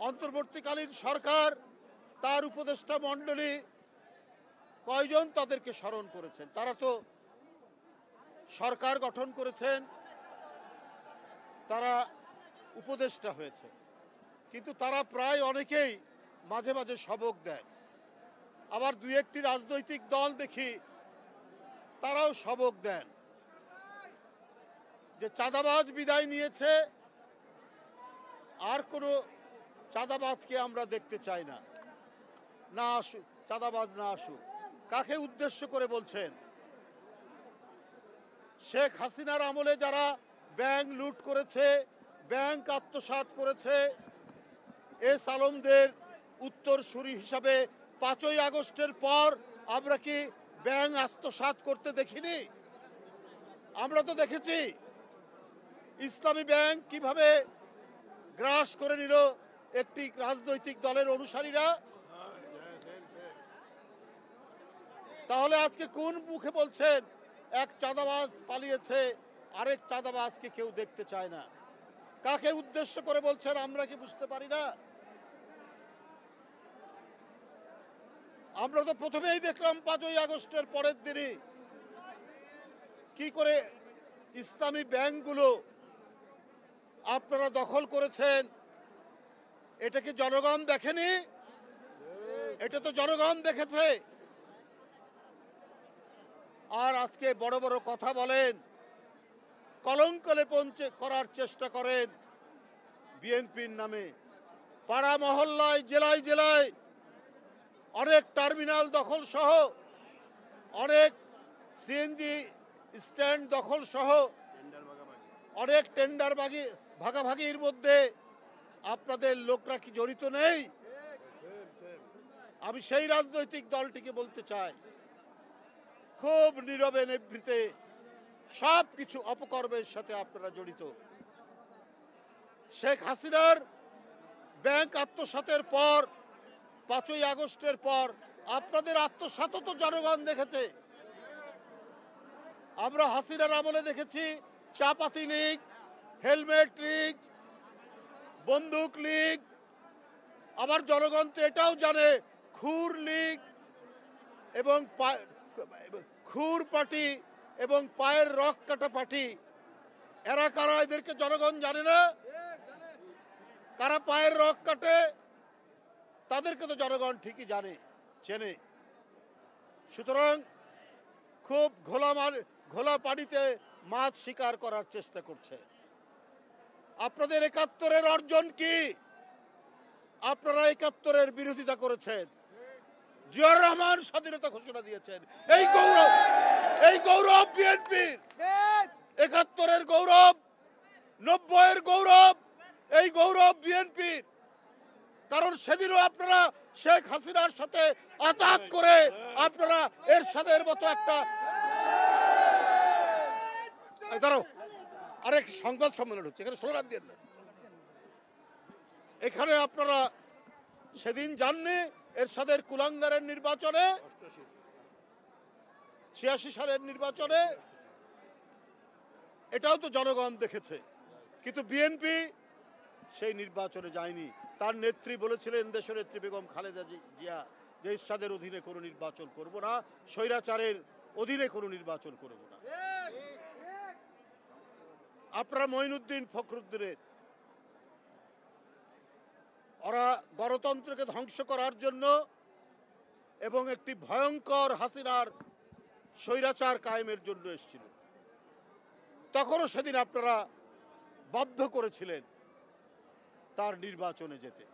অন্তর্বর্তীকালীন সরকার তার উপদেষ্টা মণ্ডলী কয়জন তাদেরকে স্মরণ করেছেন? তারা তো সরকার গঠন করেছেন, তারা উপদেষ্টা হয়েছে, কিন্তু তারা প্রায় অনেকেই মাঝে মাঝে সবক দেন। আবার দুই একটি রাজনৈতিক দল দেখি তারাও সবক দেন যে চাঁদাবাজ বিদায় নিয়েছে, আর কোনো চাঁদাবাজকে আমরা দেখতে চাই না, না আসুক চাঁদাবাজ, না আসুক। কাকে উদ্দেশ্য করে বলছেন? শেখ হাসিনার আমলে যারা ব্যাংক লুট করেছে, ব্যাংক আত্মসাৎ করেছে, এস আলমদের উত্তরসূরি হিসাবে 5ই আগস্টের পর আমরা কি ব্যাংক আত্মসাৎ করতে দেখিনি? আমরা তো দেখেছি ইসলামী ব্যাংক কিভাবে গ্রাস করে নিল একটি রাজনৈতিক দলের অনুসারীরা। তাহলে আজকে কোন মুখে বলছেন এক চাঁদাবাজ পালিয়েছে, আরেক চাঁদাবাজকে কেউ দেখতে চায় না? কাকে উদ্দেশ্য করে বলছেন আমরা কি বুঝতে পারি না? আমরা তো প্রথমেই দেখলাম 5ই আগস্টের পরের দিনই কি করে ইসলামী ব্যাংকগুলো আপনারা দখল করেছেন। এটা কি জনগণ দেখেনি? এটা তো জনগণ দেখেছে। আর আজকে বড় বড় কথা বলেন, কলঙ্ক লেপন করার চেষ্টা করেন বিএনপির নামে। পাড়া মহল্লায়, জেলায় জেলায় অনেক টার্মিনাল দখল সহ, অনেক সিএনজি স্ট্যান্ড দখল সহ, অনেক টেন্ডার ভাগাভাগির মধ্যে আপনাদের লোকরা কি জড়িত নেই? আমি সেই রাজনৈতিক দলটিকে বলতে চাই, খুব নীরবে নিভৃতে সব কিছু অপকর্মের সাথে আপনারা জড়িত। শেখ হাসিনার ব্যাংক আত্মসাতের পর, 5ই আগস্টের পর আপনাদের আত্মসাতও তো জনগণ দেখেছে। আমরা হাসিনার আমলে দেখেছি চাপাতি লীগ, হেলমেট লীগ, বন্দুক লীগ, আবার জনগণ তো এটাও জানে খুর লীগ এবং খুর পার্টি এবং পায়ের রক কাটা পার্টি। এরা কারা? এদেরকে জনগণ জানে না? কারা পায়ের রক কাটে তাদেরকে তো জনগণ ঠিকই জানে, চেনে। সুতরাং খুব ঘোলা পানিতে মাছ শিকার করার চেষ্টা করছে। আপনাদের 71-এর অর্জন কি? আপনারা 71-এর বিরোধিতা করেছেন। জিয়াউর রহমান স্বাধীনতা ঘোষণা দিয়েছেন। এই গৌরব বিএনপির। 71-এর গৌরব, 90-এর গৌরব, এই গৌরব বিএনপির। কারণ সেদিনও আপনারা শেখ হাসিনার সাথে আতাত করে আপনারা এরশাদের মতো একটা দাঁড়াও, আরেক সংবাদ সম্মেলন হচ্ছে, এখানে স্লোগান দিয়ে না। এখানে আপনারা সেদিন জাননি এরশাদের কুলাঙ্গারের নির্বাচনে, 86 সালের নির্বাচনে, এটাও তো জনগণ দেখেছে। কিন্তু বিএনপি সেই নির্বাচনে যায়নি। তার নেত্রী বলেছিলেন, দেশনেত্রী বেগম খালেদা জিয়া, যে এরশাদের অধীনে কোনো নির্বাচন করব না, স্বৈরাচারের অধীনে কোনো নির্বাচন করব না। আপনারা মঈনুদ্দিন ফখরুদ্দিনের, ওরা গণতন্ত্রকে ধ্বংস করার জন্য এবং একটি ভয়ঙ্কর হাসিনার স্বৈরাচার কায়েমের জন্য এসেছিল। তখনও সেদিন আপনারা বাধ্য করেছিলেন তার নির্বাচনে যেতে।